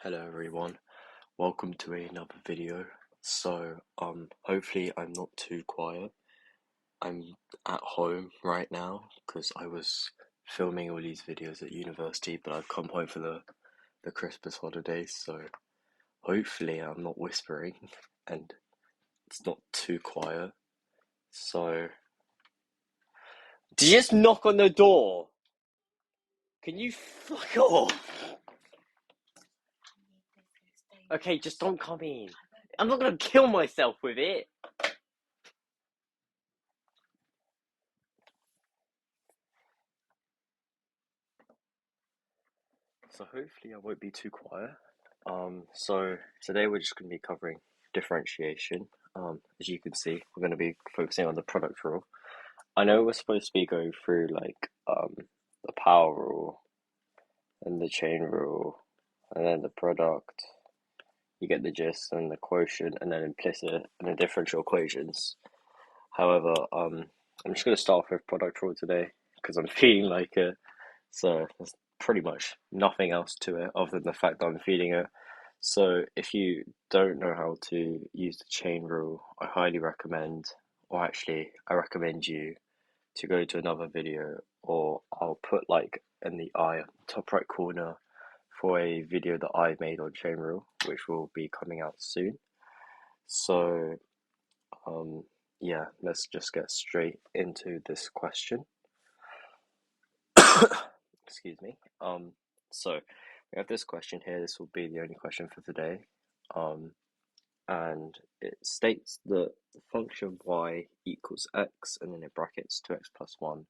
Hello everyone, welcome to another video. Hopefully I'm not too quiet. I'm at home right now because I was filming all these videos at university, but I've come home for the Christmas holidays, so hopefully I'm not whispering and it's not too quiet. So, did you just knock on the door? Can you fuck off? Okay, just don't come in. I'm not gonna kill myself with it. So hopefully I won't be too quiet. So today we're just going to be covering differentiation. As you can see, we're going to be focusing on the product rule. I know we're supposed to be going through the power rule and the chain rule, and then the product. You get the gist, and the quotient, and then implicit and the differential equations. However, I'm just going to start off with product rule today because I'm feeling like it. So there's pretty much nothing else to it other than the fact that I'm feeling it. So if you don't know how to use the chain rule, I highly recommend, or actually I recommend you to go to another video, or I'll put like in the top right corner for a video that I made on chain rule, which will be coming out soon. So um yeah, let's just get straight into this question. Excuse me. So we have this question here. This will be the only question for today. Um, and it states that the function y equals x, and then in brackets 2x plus 1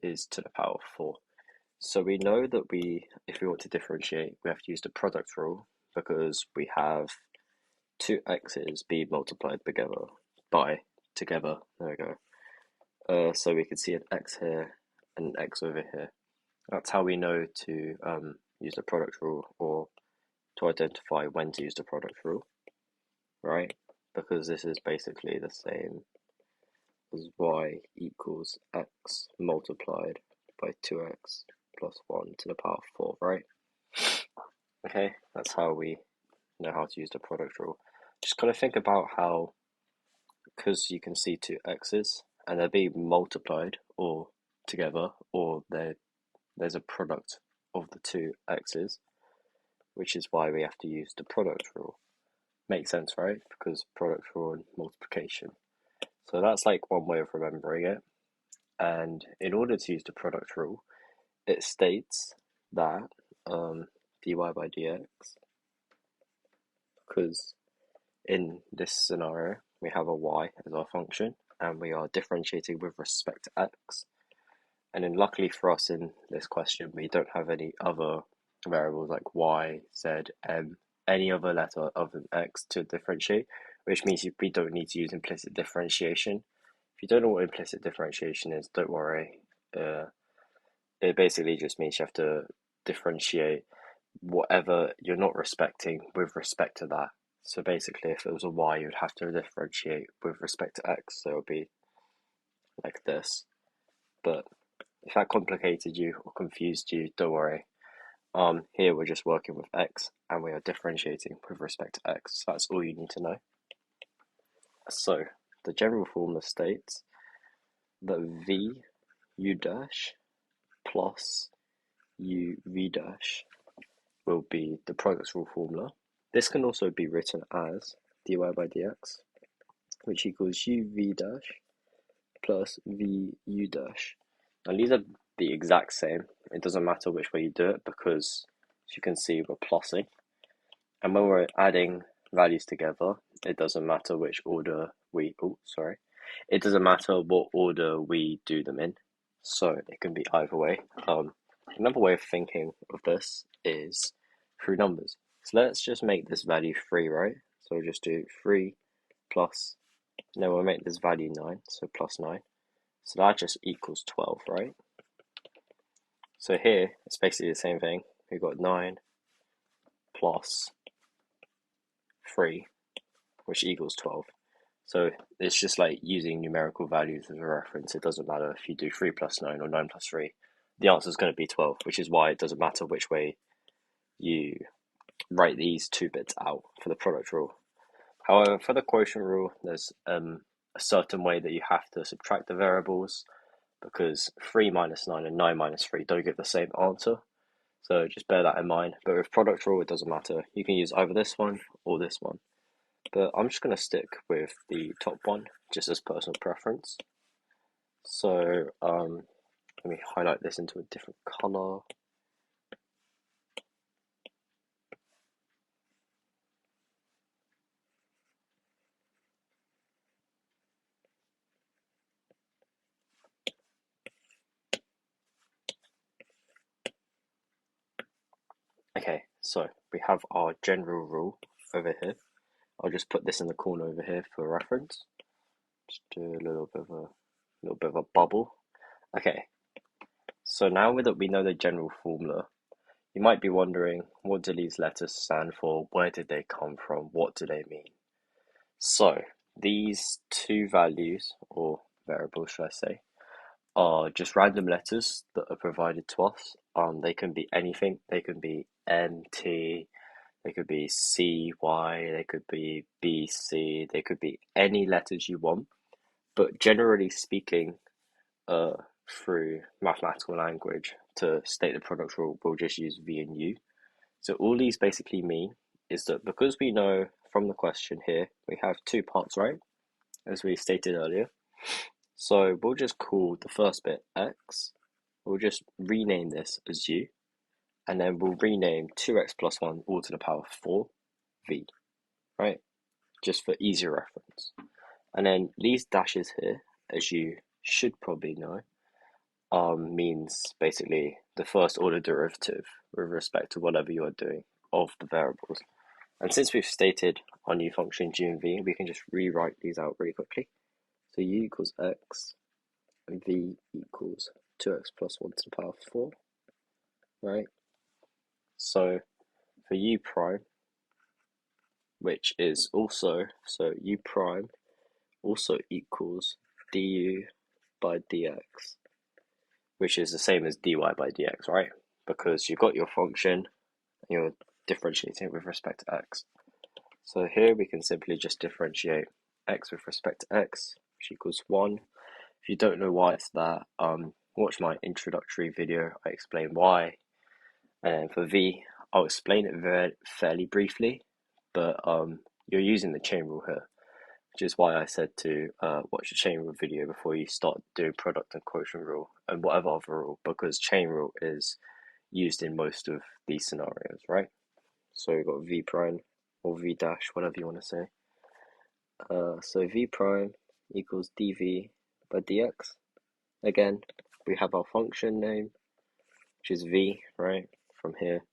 is to the power of 4. So we know that if we want to differentiate, we have to use the product rule because we have two x's be multiplied together. There we go. So we can see an x here and an x over here. That's how we know to use the product rule, or to identify when to use the product rule, right? Because this is basically the same as y equals x multiplied by 2x plus 1 to the power of 4, right? Okay, that's how we know how to use the product rule. Just kind of think about how, because you can see two x's and they're being multiplied or together, or there's a product of the two x's, which is why we have to use the product rule. Makes sense, right? Because product rule and multiplication. So that's like one way of remembering it. And in order to use the product rule, it states that dy by dx, because in this scenario we have a y as our function and we are differentiating with respect to x. And then luckily for us in this question, we don't have any other variables like y, z, m, any other letter other than x to differentiate, which means we don't need to use implicit differentiation. If you don't know what implicit differentiation is, don't worry. It basically just means you have to differentiate whatever you're not respecting with respect to that. So basically, if it was a y, you'd have to differentiate with respect to x. So it would be like this. But if that complicated you or confused you, don't worry. Here we're just working with x and we are differentiating with respect to x. So that's all you need to know. So the general formula states that v u dash plus u v dash will be the product rule formula. This can also be written as dy by dx, which equals u v dash plus v u dash. And these are the exact same. It doesn't matter which way you do it because, as you can see, we're plussing. And when we're adding values together, it doesn't matter which order it doesn't matter what order we do them in. So it can be either way. Another way of thinking of this is through numbers. So let's just make this value 3, right? So we'll just do 3 plus, then we'll make this value 9, so plus 9. So that just equals 12, right? So here, it's basically the same thing. We've got 9 plus 3, which equals 12. So it's just like using numerical values as a reference. It doesn't matter if you do 3 plus 9 or 9 plus 3. The answer is going to be 12, which is why it doesn't matter which way you write these two bits out for the product rule. However, for the quotient rule, there's a certain way that you have to subtract the variables, because 3 minus 9 and 9 minus 3 don't give the same answer. So just bear that in mind. But with product rule, it doesn't matter. You can use either this one or this one. But I'm just going to stick with the top one, just as personal preference. So let me highlight this into a different color. Okay, so we have our general rule over here. I'll just put this in the corner over here for reference. Just do a little bit of a bubble. Okay, so now that we know the general formula, you might be wondering, what do these letters stand for? Where did they come from? What do they mean? So these two values, or variables should I say, are just random letters that are provided to us. They can be anything. They can be MT, they could be CY, they could be BC, they could be any letters you want. But generally speaking, through mathematical language, to state the product rule, we'll just use V and U. So all these basically mean is that because we know from the question here, we have two parts, right? As we stated earlier. So we'll just call the first bit X. We'll just rename this as U. And then we'll rename 2x plus 1 all to the power 4, V, right? Just for easier reference. And then these dashes here, as you should probably know, means basically the first order derivative with respect to whatever you are doing of the variables. And since we've stated our new function g and v, we can just rewrite these out really quickly. So u equals x, and v equals 2x plus 1 to the power 4, right? So for u prime, which is also, so u prime also equals du by dx, which is the same as dy by dx, right? Because you've got your function and you're differentiating with respect to x. So here we can simply just differentiate x with respect to x, which equals 1. If you don't know why it's that, watch my introductory video, I explain why. And for v, I'll explain it fairly briefly, but you're using the chain rule here, which is why I said to watch the chain rule video before you start doing product and quotient rule and whatever other rule, because chain rule is used in most of these scenarios, right? So we've got v prime or v dash, whatever you want to say. So v prime equals dv by dx. Again, we have our function name, which is v, right, from here,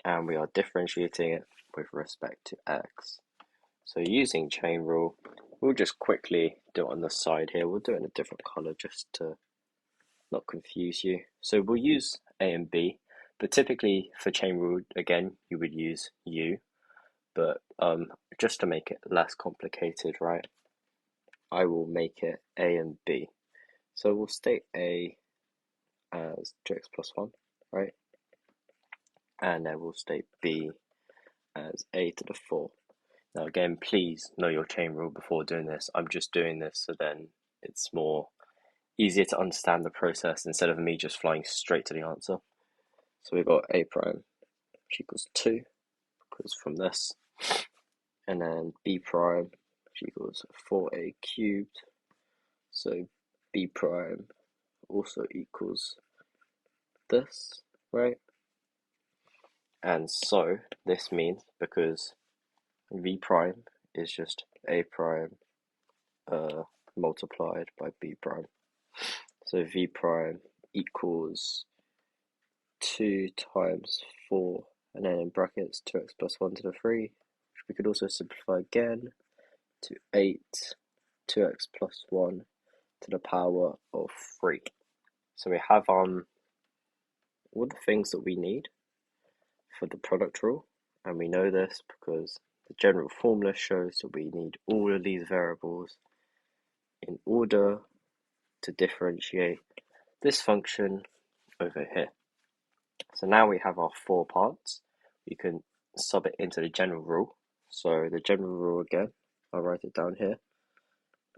and we are differentiating it with respect to x. So using chain rule, we'll just quickly do it on the side here. We'll do it in a different color just to not confuse you. So we'll use a and b, but typically for chain rule, again, you would use u, but just to make it less complicated, right, I will make it a and b. So we'll state a as 2x plus 1, right? And then we'll state b as a to the 4. Now again, please know your chain rule before doing this. I'm just doing this so then it's more easier to understand the process instead of me just flying straight to the answer. So we've got a prime, which equals 2, because from this, and then b prime, which equals 4a cubed. So b prime also equals this, right? And so this means, because v prime is just a prime multiplied by b prime, so v prime equals 2 times 4, and then in brackets 2x plus 1 to the 3, which we could also simplify again to 8 2x plus 1 to the power of 3. So we have all the things that we need for the product rule, and we know this because the general formula shows that we need all of these variables in order to differentiate this function over here. So now we have our 4 parts. We can sub it into the general rule. So the general rule again, I'll write it down here,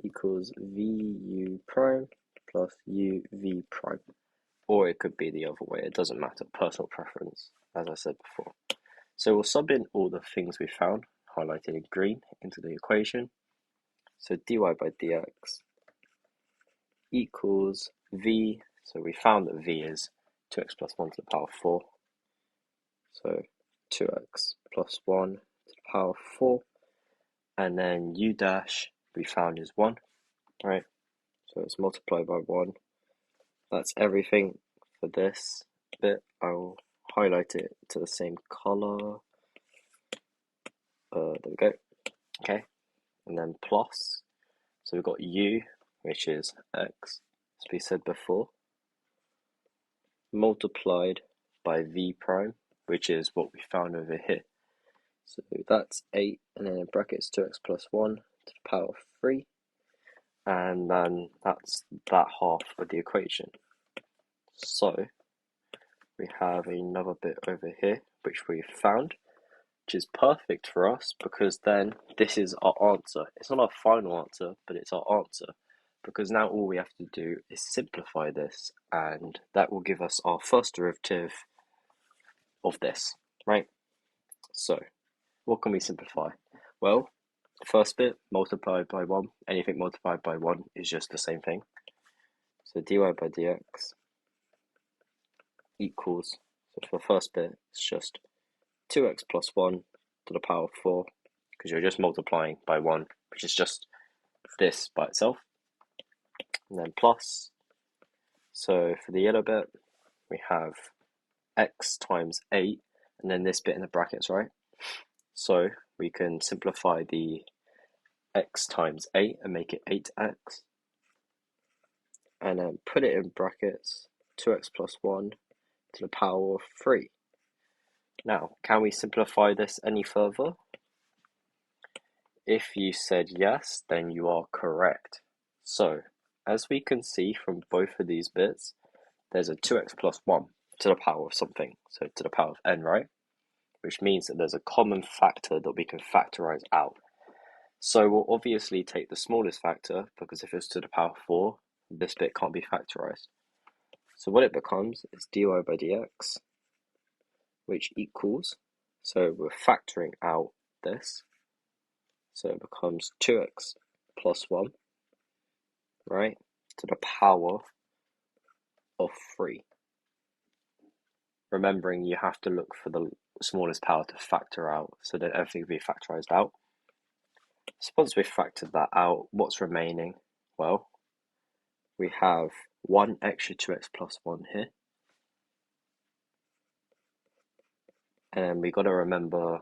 equals VU prime plus UV prime. Or it could be the other way, it doesn't matter, personal preference, as I said before. So we'll sub in all the things we found, highlighted in green, into the equation. So dy by dx equals v, so we found that v is 2x plus 1 to the power 4. So 2x plus 1 to the power 4. And then u dash we found is 1, right? So it's multiplied by 1. That's everything for this bit. I'll highlight it to the same color. There we go. Okay. And then plus. So we've got u, which is x, as we said before, multiplied by v prime, which is what we found over here. So that's 8, and then in brackets 2x plus 1 to the power 3. And then that's that half of the equation. So we have another bit over here, which we found, which is perfect for us because then this is our answer. It's not our final answer, but it's our answer because now all we have to do is simplify this, and that will give us our first derivative of this, right? So what can we simplify? Well, first bit multiplied by 1. Anything multiplied by 1 is just the same thing. So dy by dx equals, so for the first bit, it's just 2x plus 1 to the power 4, because you're just multiplying by 1, which is just this by itself. And then plus, so for the yellow bit, we have x times 8, and then this bit in the brackets, right? So we can simplify the x times 8 and make it 8x. And then put it in brackets, 2x plus 1 to the power of 3. Now, can we simplify this any further? If you said yes, then you are correct. So, as we can see from both of these bits, there's a 2x plus 1 to the power of something, so to the power of n, right? Which means that there's a common factor that we can factorize out. So we'll obviously take the smallest factor, because if it's to the power 4, this bit can't be factorized. So what it becomes is dy by dx, which equals, so we're factoring out this, so it becomes 2x plus 1, right, to the power of 3. Remembering you have to look for the smallest power to factor out, so that everything will be factorized out. So once we've factored that out, what's remaining? Well, we have 1 extra 2x plus 1 here. And we got to remember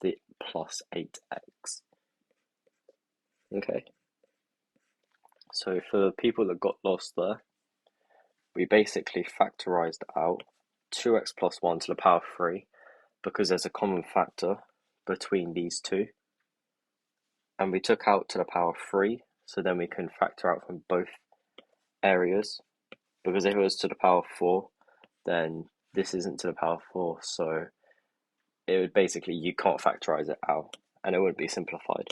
the plus 8x. Okay. So for people that got lost there, we basically factorized out 2x plus 1 to the power 3 because there's a common factor between these two. And we took out to the power 3, so then we can factor out from both areas. Because if it was to the power 4, then this isn't to the power 4, so it would basically, you can't factorize it out, and it wouldn't be simplified.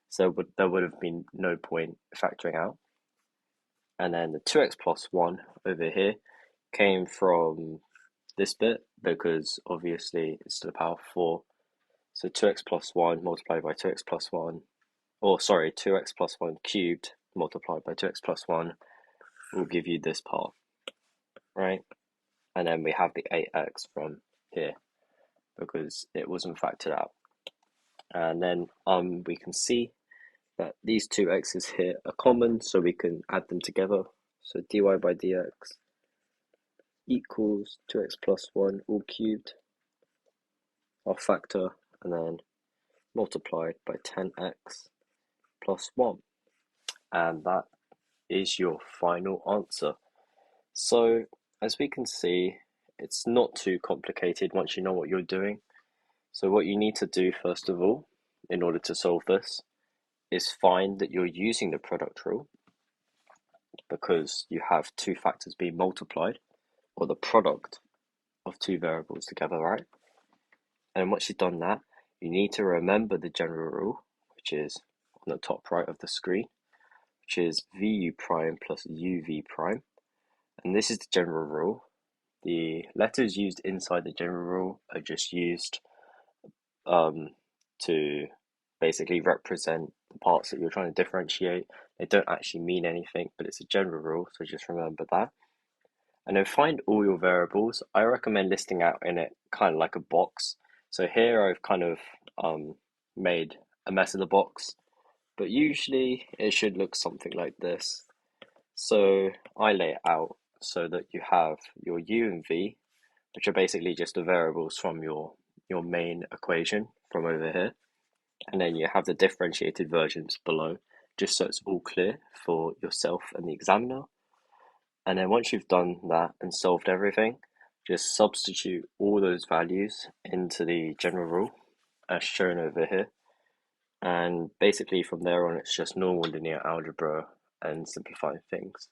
So there would have been no point factoring out. And then the 2x plus 1 over here came from this bit, because obviously it's to the power 4. So 2x plus 1 multiplied by 2x plus 1, or sorry, 2x plus 1 cubed multiplied by 2x plus 1 will give you this part, right? And then we have the 8x from here, because it wasn't factored out. And then we can see that these two x's here are common, so we can add them together. So dy by dx equals 2x plus 1 all cubed, our factor, and then multiplied by 10x plus 1. And that is your final answer. So as we can see, it's not too complicated once you know what you're doing. So what you need to do first of all, in order to solve this, is find that you're using the product rule, because you have two factors being multiplied, or the product of two variables together, right? And once you've done that, you need to remember the general rule, which is on the top right of the screen, which is VU prime plus UV prime. And this is the general rule. The letters used inside the general rule are just used to basically represent the parts that you're trying to differentiate. They don't actually mean anything, but it's a general rule, so just remember that. And then find all your variables. I recommend listing out in it kind of like a box. So here I've kind of made a mess of the box, but usually it should look something like this. So I lay it out so that you have your u and v, which are basically just the variables from your main equation from over here. And then you have the differentiated versions below, just so it's all clear for yourself and the examiner. And then once you've done that and solved everything, just substitute all those values into the general rule as shown over here. And basically from there on, it's just normal linear algebra and simplifying things.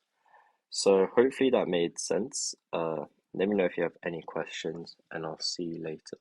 So hopefully that made sense. Let me know if you have any questions, and I'll see you later.